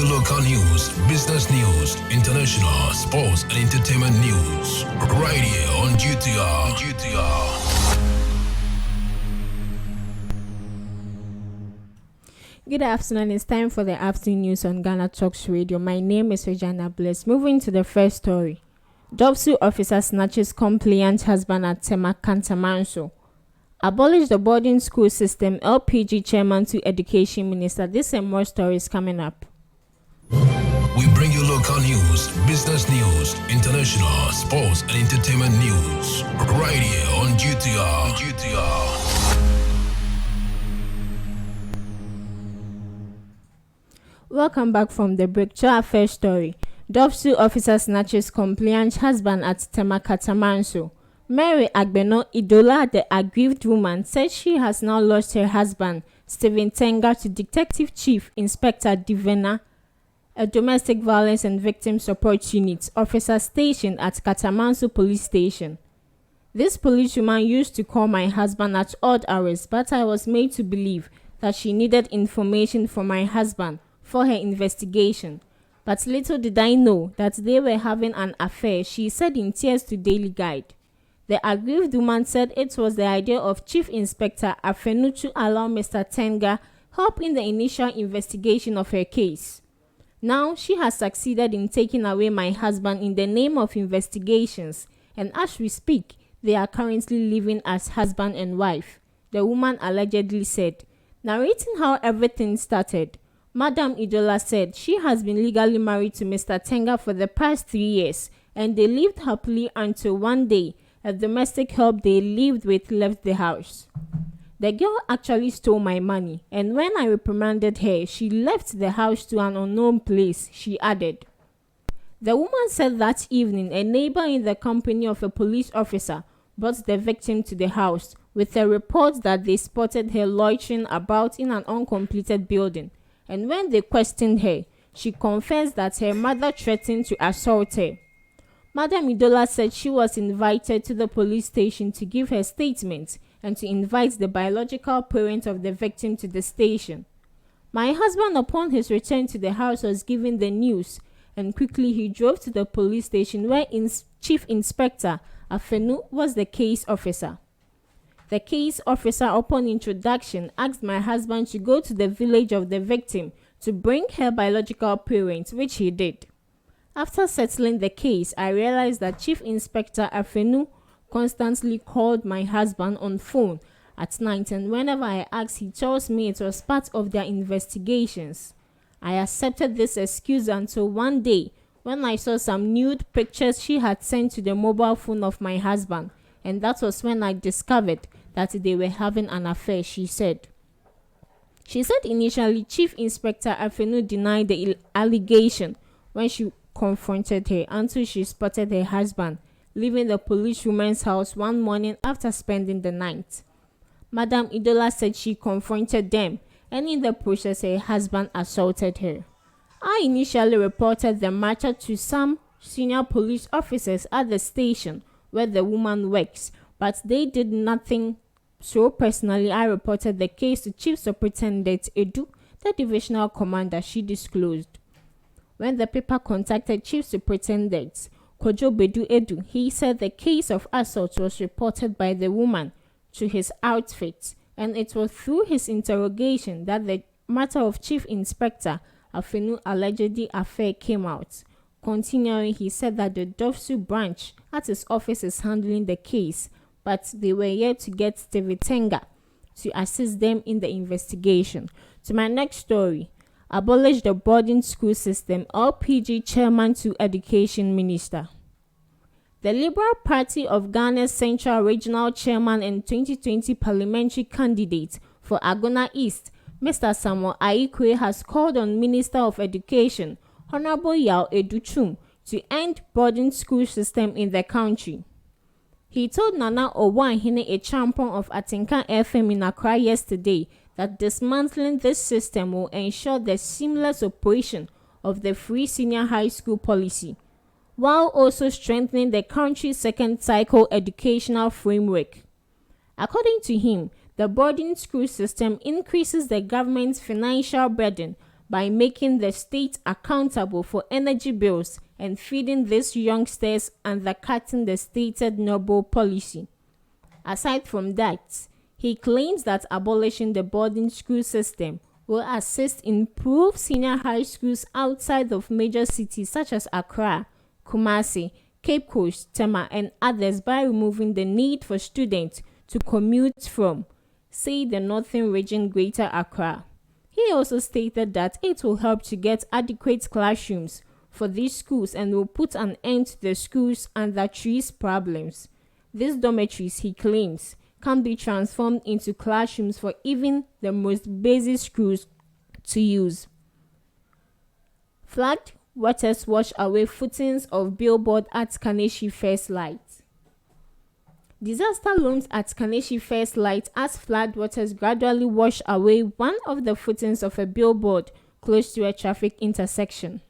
you local news, business news, international, sports, and entertainment news. Right here on GTR. Good afternoon. It's time for the afternoon news on Ghana Talks Radio. My name is Regina Bliss. Moving to the first story. DOVVSU officer snatches compliant husband at Tema, Katamanso. Abolish the boarding school system, LPG chairman to education minister. This and more stories coming up. We bring you local news, business news, international, sports, and entertainment news. Right here on GTR. Welcome back from the break to our first story. DOVVSU officer snatches compliant husband at Tema, Katamanso. Mary Agbeno Idola, the aggrieved woman, said she has now lost her husband, Stephen Tenga, to Detective Chief Inspector Divena, a domestic violence and victim support unit officer stationed at Katamanso Police Station. This policewoman used to call my husband at odd hours, but I was made to believe that she needed information from my husband for her investigation. But little did I know that they were having an affair, she said in tears to Daily Guide. The aggrieved woman said it was the idea of Chief Inspector Afenu to allow Mr. Tenga help in the initial investigation of her case. Now she has succeeded in taking away my husband in the name of investigations, and as we speak, they are currently living as husband and wife, the woman allegedly said. Narrating how everything started, Madam Idola said she has been legally married to Mr. Tenga for the past 3 years, and they lived happily until one day a domestic help they lived with left the house. The girl actually stole my money, and when I reprimanded her, she left the house to an unknown place, she added. The woman said that evening a neighbor in the company of a police officer brought the victim to the house with a report that they spotted her loitering about in an uncompleted building, and when they questioned her, she confessed that her mother threatened to assault her. Madam Idola said she was invited to the police station to give her statement and to invite the biological parent of the victim to the station. My husband, upon his return to the house, was given the news, and quickly he drove to the police station where Chief Inspector Afenu was the case officer. The case officer, upon introduction, asked my husband to go to the village of the victim to bring her biological parents, which he did. After settling the case, I realized that Chief Inspector Afenu constantly called my husband on phone at night, and whenever I asked, he tells me it was part of their investigations. I accepted this excuse until one day when I saw some nude pictures she had sent to the mobile phone of my husband, and that was when I discovered that they were having an affair, she said. She said initially Chief Inspector Afenu denied the allegation when she confronted her until she spotted her husband leaving the policewoman's house one morning after spending the night. Madam Idola said she confronted them, and in the process her husband assaulted her. I initially reported the matter to some senior police officers at the station where the woman works, but they did nothing. So personally, I reported the case to Chief Superintendent Edu, the divisional commander, she disclosed. When the paper contacted Chief Superintendent Kojo Bedu Edu, he said the case of assault was reported by the woman to his outfit, and it was through his interrogation that the matter of Chief Inspector Afenu allegedly affair came out. Continuing, he said that the DOVVSU branch at his office is handling the case, but they were yet to get Stephen Tenga to assist them in the investigation. To my next story. Abolish the boarding school system, LPG chairman to education minister. The Liberal Party of Ghana's Central Regional Chairman and 2020 parliamentary candidate for Agona East, Mr. Samuel Aikwe, has called on Minister of Education, Honorable Yao Educhum, to end boarding school system in the country. He told Nana Owanhene, a champion of Atinka FM in Accra yesterday, that dismantling this system will ensure the seamless operation of the free senior high school policy, while also strengthening the country's second cycle educational framework. According to him, the boarding school system increases the government's financial burden by making the state accountable for energy bills and feeding these youngsters undercutting the stated noble policy. Aside from that, he claims that abolishing the boarding school system will assist improve senior high schools outside of major cities such as Accra, Kumasi, Cape Coast, Tema, and others by removing the need for students to commute from, say, the northern region Greater Accra. He also stated that it will help to get adequate classrooms for these schools and will put an end to the schools and the trees problems. These dormitories, he claims, can be transformed into classrooms for even the most basic schools to use. Floodwaters wash away footings of billboard at Kaneshie First Light. Disaster looms at Kaneshie First Light as floodwaters gradually wash away one of the footings of a billboard close to a traffic intersection.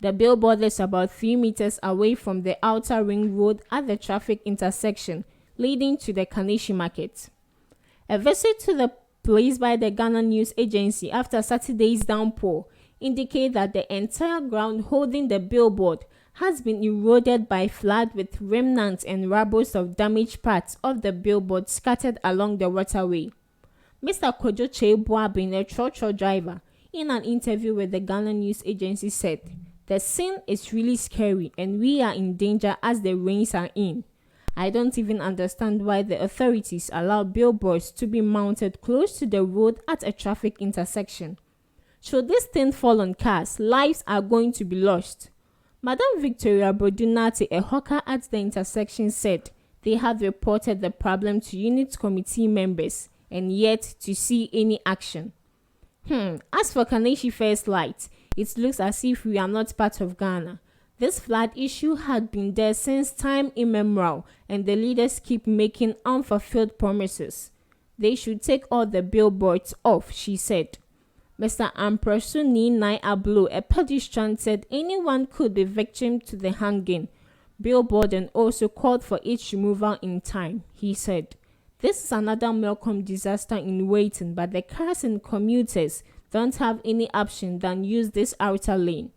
The billboard is about 3 meters away from the outer ring road at the traffic intersection leading to the Kaneshie market. A visit to the place by the Ghana News Agency after Saturday's downpour indicate that the entire ground holding the billboard has been eroded by flood with remnants and rubble of damaged parts of the billboard scattered along the waterway. Mr. Kojo Brobbey, a trotro driver, in an interview with the Ghana News Agency said, "The scene is really scary and we are in danger as the rains are in. I don't even understand why the authorities allow billboards to be mounted close to the road at a traffic intersection. Should this thing fall on cars, lives are going to be lost." Madam Victoria Bodunati, a hawker at the intersection, said they had reported the problem to unit committee members and yet to see any action. As for Kaneshie First Light, it looks as if we are not part of Ghana. This flood issue had been there since time immemorial and the leaders keep making unfulfilled promises. They should take all the billboards off, she said. Mr. Amprosuni Nai Ablo, a pedestrian, said anyone could be victim to the hanging billboard and also called for its removal in time. He said, "This is another Malcolm disaster in waiting, but the cars and commuters don't have any option than use this outer lane."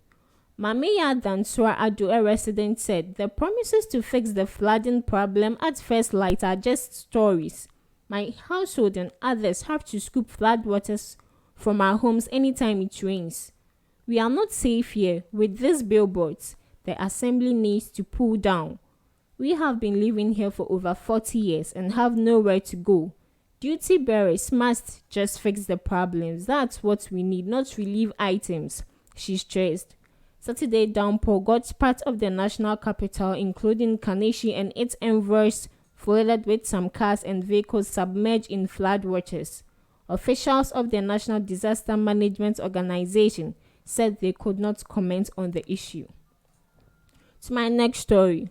Mameya Dansua Ado, a resident, said the promises to fix the flooding problem at First Light are just stories. My household and others have to scoop floodwaters from our homes anytime it rains. We are not safe here with these billboards. The assembly needs to pull down. We have been living here for over 40 years and have nowhere to go. Duty bearers must just fix the problems. That's what we need, not relief items, she stressed. Saturday downpour got part of the national capital, including Kaneshie and its environs, flooded with some cars and vehicles submerged in floodwaters. Officials of the National Disaster Management Organization said they could not comment on the issue. To my next story.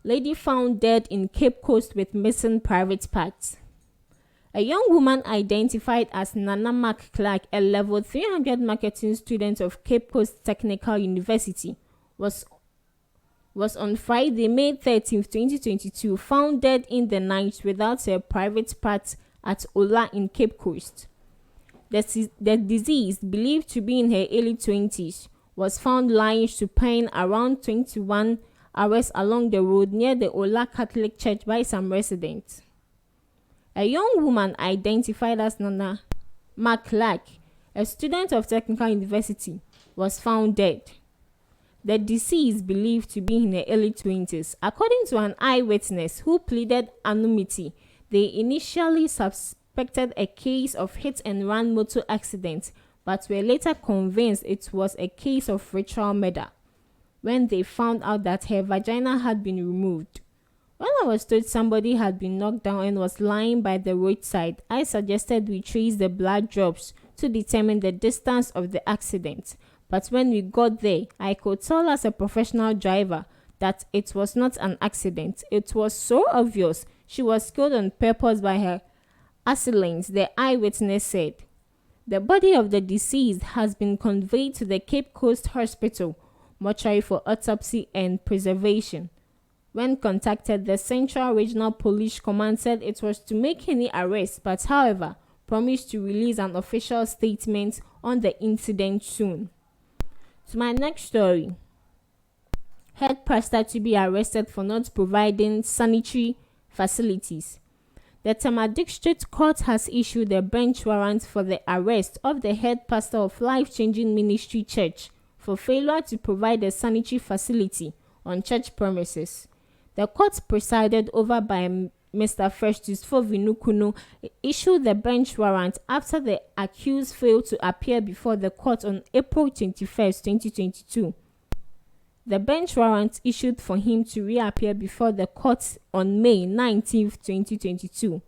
Lady found dead in Cape Coast with missing private parts. A young woman identified as Nana Mark Clark, a level 300 marketing student of Cape Coast Technical University, was on Friday, May 13, 2022, found dead in the night without her private parts at Ola in Cape Coast. The deceased, believed to be in her early 20s, was found lying supine around 21 hours along the road near the Ola Catholic Church by some residents. A young woman identified as Nana Mark Clark, a student of Technical University, was found dead. The deceased, believed to be in her early 20s, according to an eyewitness who pleaded anonymity. They initially suspected a case of hit-and-run motor accident, but were later convinced it was a case of ritual murder when they found out that her vagina had been removed. When I was told somebody had been knocked down and was lying by the roadside, I suggested we trace the blood drops to determine the distance of the accident. But when we got there, I could tell as a professional driver that it was not an accident. It was so obvious she was killed on purpose by her assailants, the eyewitness said. The body of the deceased has been conveyed to the Cape Coast Hospital mortuary for autopsy and preservation. When contacted, the Central Regional Police Command said it was to make any arrests, but however, promised to release an official statement on the incident soon. To my next story. Head pastor to be arrested for not providing sanitary facilities. The Tema District Court has issued a bench warrant for the arrest of the head pastor of Life Changing Ministry Church for failure to provide a sanitary facility on church premises. The court, presided over by Mr. Festus Fovinukuno, issued the bench warrant after the accused failed to appear before the court on April 21, 2022. The bench warrant issued for him to reappear before the court on May 19, 2022.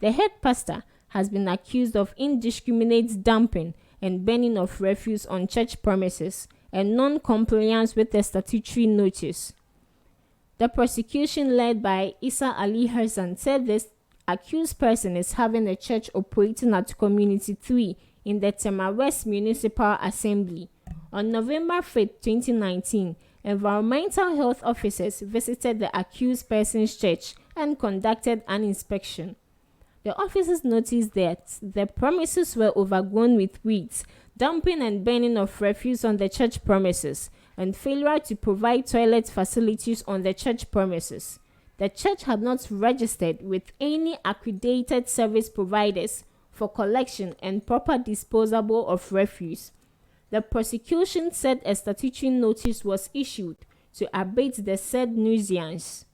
The head pastor has been accused of indiscriminate dumping and burning of refuse on church premises and non-compliance with the statutory notice. The prosecution, led by Isa Ali Hassan, said this accused person is having a church operating at Community 3 in the Tema West Municipal Assembly. On November 5, 2019, environmental health officers visited the accused person's church and conducted an inspection. The officers noticed that the premises were overgrown with weeds, dumping and burning of refuse on the church premises, and failure to provide toilet facilities on the church premises. The church had not registered with any accredited service providers for collection and proper disposal of refuse. The prosecution said a statutory notice was issued to abate the said nuisance.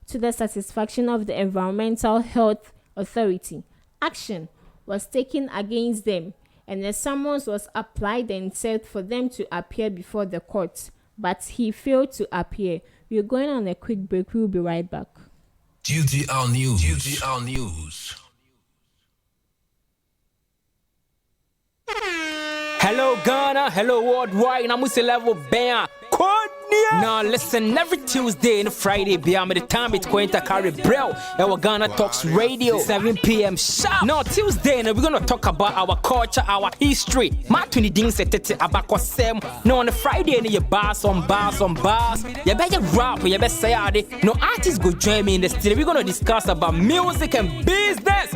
To the satisfaction of the Environmental Health Authority, action was taken against them, and a summons was applied and set for them to appear before the court, but he failed to appear. We're going on a quick break. We'll be right back. GTR News. GTR News. Hello Ghana, hello worldwide, I'm with level band. Now listen, every Tuesday and Friday, beyond the time it's going to carry bro. Our Ghana Talks Radio, 7 p.m. sharp. Now Tuesday, we're gonna talk about our culture, our history. Matuni ding setete abako sem. Now on the Friday, you bars on bars. You better rap, you better say it. No artists go join me in the studio. We're gonna discuss about music and business.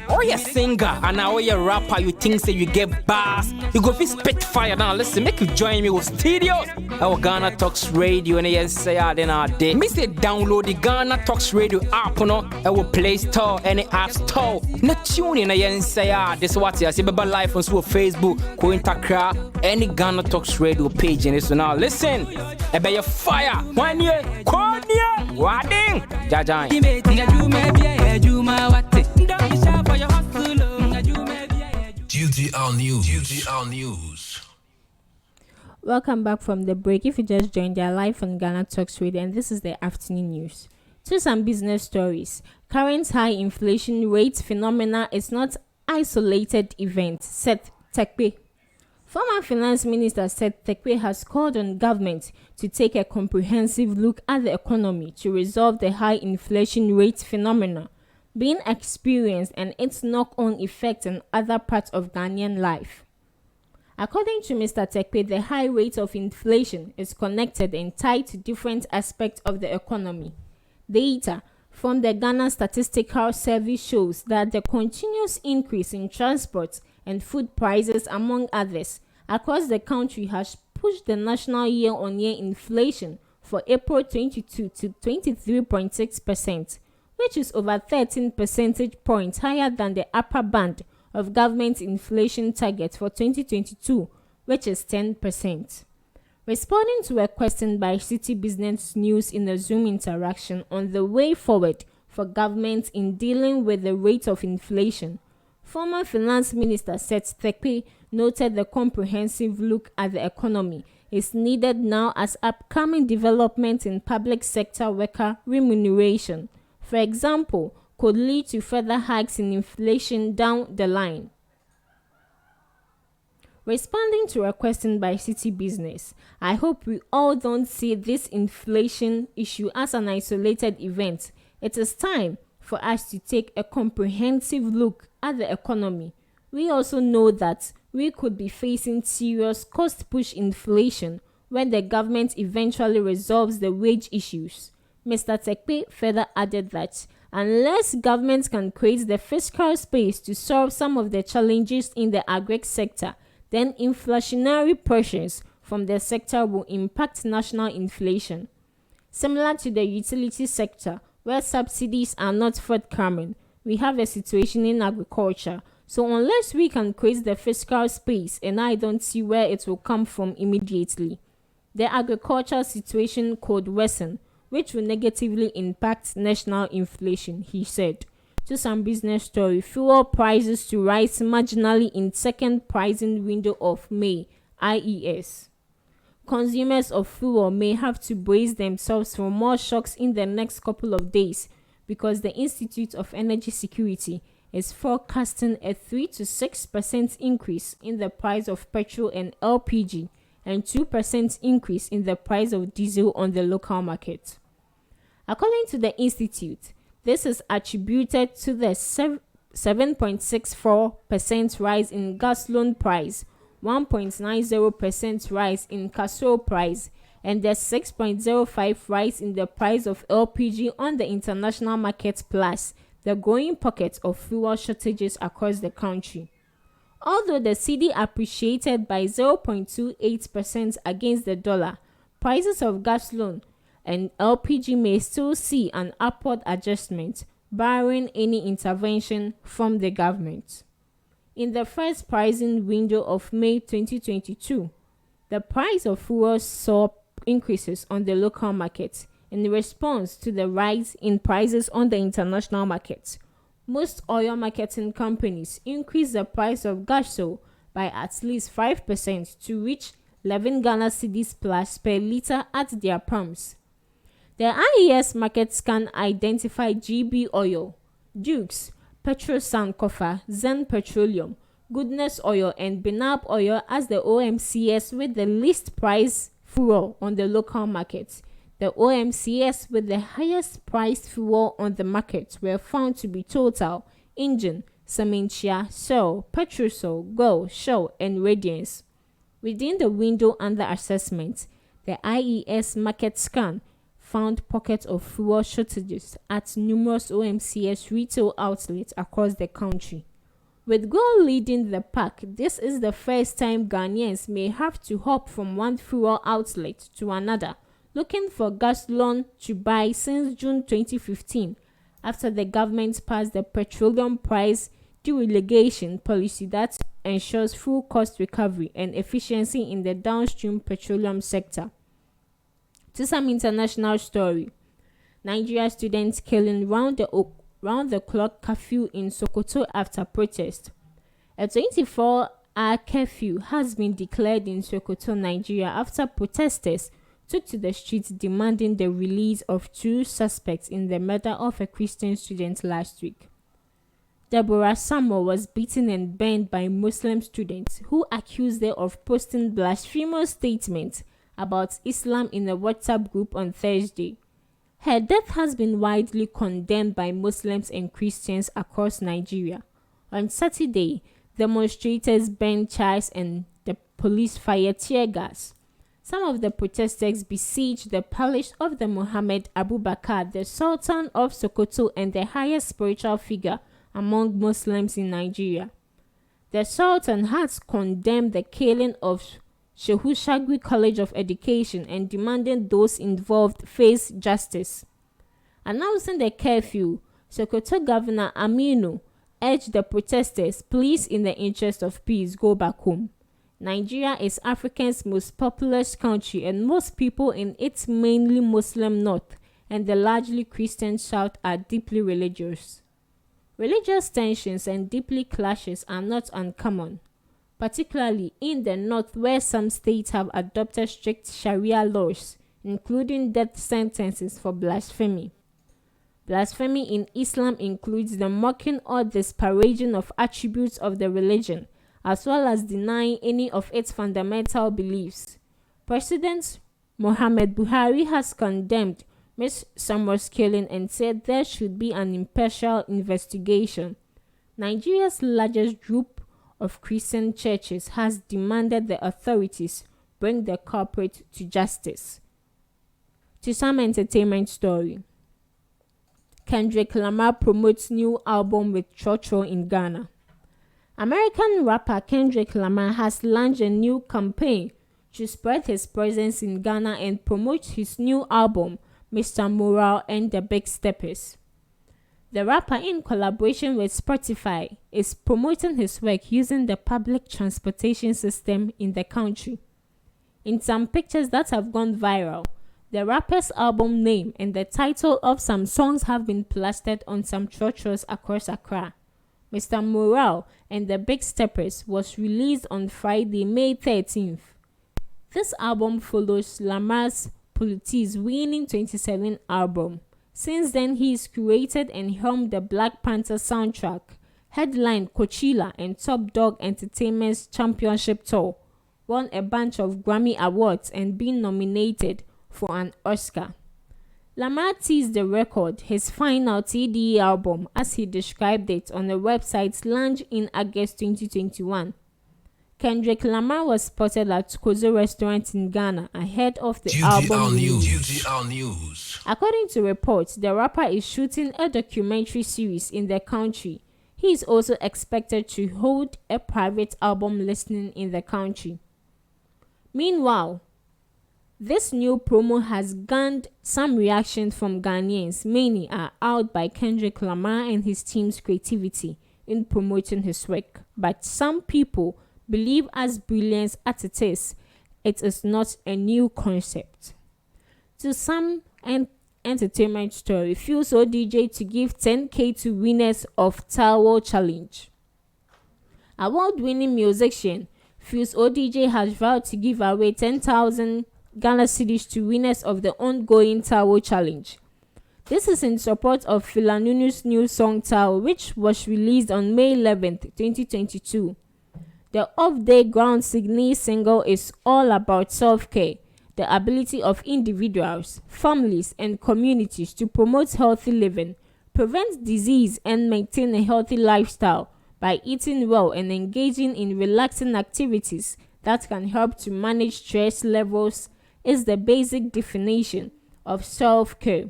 Or you singer and now you rapper, you think say you get bars. You go be spit fire. Now listen, make you join me with studios. Our Ghana Talks Radio and you say then our day. Me say download the Ghana Talks Radio app no. Our Play Store and the App Store. No tune in and say this what you see. Baba live on Facebook, Cointakra, any Ghana Talks Radio page in this. So now listen. Ebe your fire. 1 year, Wading. Jajan. GTR News. GTR News. Welcome back from the break. If you just joined, our live on Ghana Talks Radio, and this is the afternoon news. To some business stories. Current high inflation rate phenomena is not isolated event, Seth Terkper. Former Finance Minister Seth Terkper has called on government to take a comprehensive look at the economy to resolve the high inflation rate phenomena being experienced and its knock-on effect in other parts of Ghanaian life. According to Mr. Terkper, the high rate of inflation is connected and tied to different aspects of the economy. Data from the Ghana Statistical Service shows that the continuous increase in transport and food prices, among others, across the country has pushed the national year-on-year inflation for April 22 to 23.6%, which is over 13 percentage points higher than the upper band of government inflation target for 2022, which is 10%. Responding to a question by City Business News in a Zoom interaction on the way forward for government in dealing with the rate of inflation, former Finance Minister Seth Terkper noted the comprehensive look at the economy is needed now as upcoming development in public sector worker remuneration, for example, could lead to further hikes in inflation down the line. Responding to a question by City Business, I hope we all don't see this inflation issue as an isolated event. It is time for us to take a comprehensive look at the economy. We also know that we could be facing serious cost-push inflation when the government eventually resolves the wage issues. Mr. Terkper further added that Unless governments can create the fiscal space to solve some of the challenges in the agri sector, then inflationary pressures from the sector will impact national inflation. Similar to the utility sector, where subsidies are not forthcoming, we have a situation in agriculture. So unless we can create the fiscal space, and I don't see where it will come from immediately, the agricultural situation could worsen, which will negatively impact national inflation, he said. To some business story, fuel prices to rise marginally in second pricing window of May, IES. Consumers of fuel may have to brace themselves for more shocks in the next couple of days because the Institute of Energy Security is forecasting a 3 to 6% increase in the price of petrol and LPG and 2% increase in the price of diesel on the local market. According to the Institute, this is attributed to the 7.64% rise in gasoline price, 1.90% rise in gasoil price, and the 6.05% rise in the price of LPG on the international market, plus the growing pockets of fuel shortages across the country. Although the cedi appreciated by 0.28% against the dollar, prices of gasoline and LPG may still see an upward adjustment, barring any intervention from the government. In the first pricing window of May 2022, the price of fuel saw increases on the local market in response to the rise in prices on the international market. Most oil marketing companies increased the price of gasoil by at least 5% to reach 11 Ghana cedis plus per litre at their pumps. The IES market scan identified GB Oil, Dukes, Petro Sankofa, Zen Petroleum, Goodness Oil, and Benab Oil as the OMCS with the least price fuel on the local market. The OMCS with the highest priced fuel on the market were found to be Total, Engine, Cementia, Shell, Petrosol, Go, Shell, and Radiance. Within the window under assessment, the IES market scan found pockets of fuel shortages at numerous OMCS retail outlets across the country. With gold leading the pack, this is the first time Ghanaians may have to hop from one fuel outlet to another, looking for gasoline to buy since June 2015, after the government passed the petroleum price deregulation policy that ensures full cost recovery and efficiency in the downstream petroleum sector. To some international story, Nigeria students killing round-the-clock curfew in Sokoto after protest. A 24-hour curfew has been declared in Sokoto, Nigeria, after protesters took to the streets demanding the release of 2 suspects in the murder of a Christian student last week. Deborah Samuel was beaten and burned by Muslim students who accused her of posting blasphemous statements about Islam in a WhatsApp group on Thursday. Her death has been widely condemned by Muslims and Christians across Nigeria. On Saturday, demonstrators burned chairs and the police fired tear gas. Some of the protesters besieged the palace of the Muhammad Abubakar, the Sultan of Sokoto and the highest spiritual figure among Muslims in Nigeria. The Sultan has condemned the killing of Shehu Shagri College of Education and demanded those involved face justice. Announcing the curfew, Sokoto Governor Aminu urged the protesters, please, in the interest of peace, go back home. Nigeria is Africa's most populous country, and most people in its mainly Muslim north and the largely Christian south are deeply religious. Religious tensions and deeply clashes are not uncommon, particularly in the north, where some states have adopted strict Sharia laws, including death sentences for blasphemy. Blasphemy in Islam includes the mocking or disparaging of attributes of the religion, as well as denying any of its fundamental beliefs. President Muhammad Buhari has condemned Ms. Samuel's killing and said there should be an impartial investigation. Nigeria's largest group of Christian churches has demanded the authorities bring the culprit to justice. To some entertainment story, Kendrick Lamar promotes new album with trotro in Ghana. American rapper Kendrick Lamar has launched a new campaign to spread his presence in Ghana and promote his new album, Mr. Morale and the Big Steppers. The rapper, in collaboration with Spotify, is promoting his work using the public transportation system in the country. In some pictures that have gone viral, the rapper's album name and the title of some songs have been plastered on some trotros across Accra. Mr. Morale and the Big Steppers was released on Friday, May 13th. This album follows Lamar's Politis winning 27 album. Since then, he's created and helmed the Black Panther soundtrack, headlined Coachella and Top Dog Entertainment's championship tour, won a bunch of Grammy Awards and been nominated for an Oscar. Lamar teased the record, his final TDE album, as he described it on the website's launch in August 2021. Kendrick Lamar was spotted at Kozo restaurant in Ghana ahead of the album release. GTR News. According to reports, the rapper is shooting a documentary series in the country. He is also expected to hold a private album listening in the country. Meanwhile, this new promo has garnered some reactions from Ghanaians. Many are out by Kendrick Lamar and his team's creativity in promoting his work, but some people believe, as brilliant as it is not a new concept. To some entertainment story, Fuse ODJ to give 10k to winners of Tawo Challenge. Award-winning musician Fuse ODJ has vowed to give away 10,000 Ghana cedis to winners of the ongoing Tawo Challenge. This is in support of Filanunu's new song Tawo, which was released on May 11th, 2022. The off-day ground signal single is all about self-care, the ability of individuals, families, and communities to promote healthy living, prevent disease, and maintain a healthy lifestyle by eating well and engaging in relaxing activities that can help to manage stress levels is the basic definition of self-care.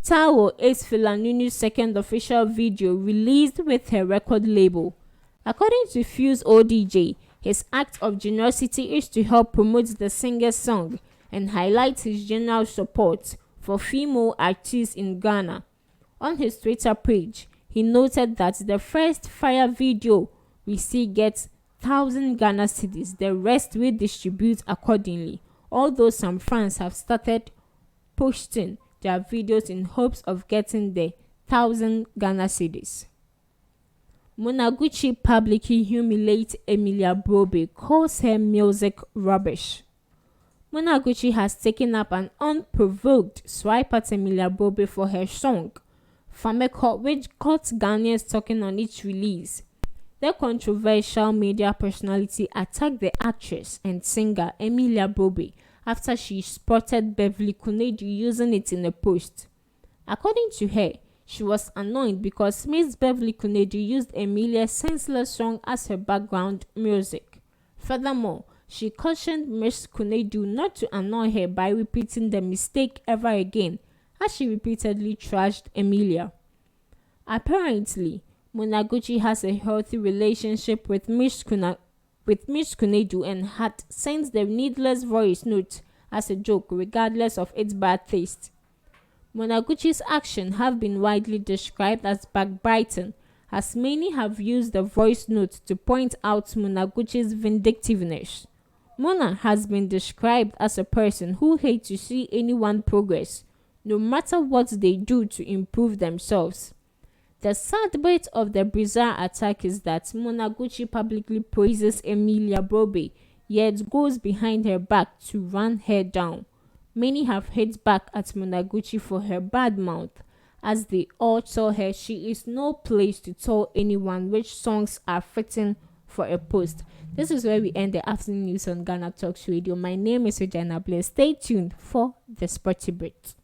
Tawo is Filanunu's second official video released with her record label. According to Fuse ODJ, his act of generosity is to help promote the singer's song and highlight his general support for female artists in Ghana. On his Twitter page, he noted that the first fire video we see gets 1,000 Ghana cedis, the rest we distribute accordingly, although some fans have started posting their videos in hopes of getting the 1,000 Ghana cedis. Munaguchi publicly humiliates Emelia Brobbey, calls her music rubbish. Munaguchi has taken up an unprovoked swipe at Emelia Brobbey for her song Fameko, which got Ghanaians talking on its release. The controversial media personality attacked the actress and singer Emelia Brobbey after she spotted Beverly Kunedu using it in a post. According to her, she was annoyed because Miss Beverly Kunedu used Emelia's senseless song as her background music. Furthermore, she cautioned Miss Kunedu not to annoy her by repeating the mistake ever again, as she repeatedly trashed Emelia. Apparently, Munaguchi has a healthy relationship with Miss Kunedu and had sent the needless voice note as a joke regardless of its bad taste. Munaguchi's actions have been widely described as backbiting, as many have used the voice note to point out Munaguchi's vindictiveness. Muna has been described as a person who hates to see anyone progress, no matter what they do to improve themselves. The sad bit of the bizarre attack is that Munaguchi publicly praises Emelia Brobbey, yet goes behind her back to run her down. Many have hit back at Munaguchi for her bad mouth, as they all tell her she is no place to tell anyone which songs are fitting for a post. This is where we end the afternoon news on Ghana Talks Radio. My name is Regina Blair. Stay tuned for the Sporty Bit.